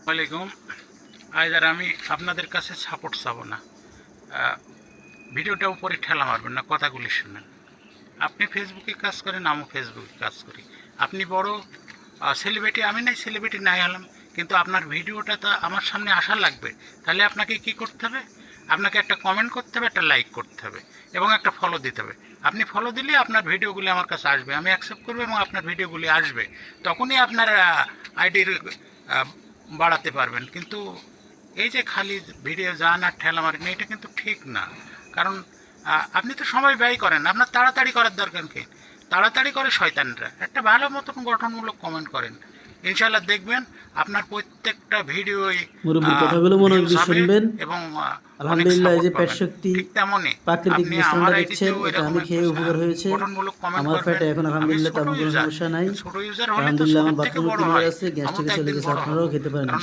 ওয়ালাইকুম। আজ আর আমি আপনাদের কাছে সাপোর্ট চাবো না। ভিডিওটা উপরে ঠেলা মারবেন না, কথাগুলি শুনেন। আপনি ফেসবুকে কাজ করেন, আমিও ফেসবুকে কাজ করি। আপনি বড় সেলিব্রিটি, আমি নাই সেলিব্রিটি নাই হলাম, কিন্তু আপনার ভিডিওটা তো আমার সামনে আসা লাগবে। তাহলে আপনাকে কি করতে হবে? আপনাকে একটা কমেন্ট করতে হবে, একটা লাইক করতে হবে এবং একটা ফলো দিতে হবে। আপনি ফলো দিলে আপনার ভিডিওগুলি আমার কাছে আসবে, আমি অ্যাকসেপ্ট করবো এবং আপনার ভিডিওগুলি আসবে। তখনই আপনার আইডির বাড়াতে পারবেন। কিন্তু এই যে খালি ভিডিও যান আর ঠেলা মারেন, এটা কিন্তু ঠিক না। কারণ আপনি তো সময় ব্যয় করেন, আপনার তাড়াতাড়ি করার দরকার কি? তাড়াতাড়ি করে শয়তানরা। একটা ভালো মতন গঠনমূলক কমেন্ট করেন, ইনশাল্লাহ দেখবেন আপনার প্রত্যেকটা ভিডিওই মুরব্বীর কথাগুলো মনোযোগ দিয়ে শুনবেন। এবং আলহামদুলিল্লাহ, এই যে পেট শক্তি ঠিক তেমনই প্রাকৃতিক আপনি মিশ্রণটা আমার দেখছেন, আইডিতেও এটা এরকম আমি খেয়ে উপকার হয়েছে। গঠনমূলক কমেন্ট আমার করবেন। ফ্যাটে এখন আমি আলহামদুলিল্লাহ ছোট তেমন কোনো ইউজার, সমস্যা নাই। ছোট ইউজার হলে তো আলহামদুলিল্লাহ আমার শুরুর থেকে বাথরুমে বড় ক্লিয়ার হয়, আছে, গ্যাস আমার থেকে তো চলে একদিন গেছে, বড় আপনারাও হবো। খেতে পারেন। কারণ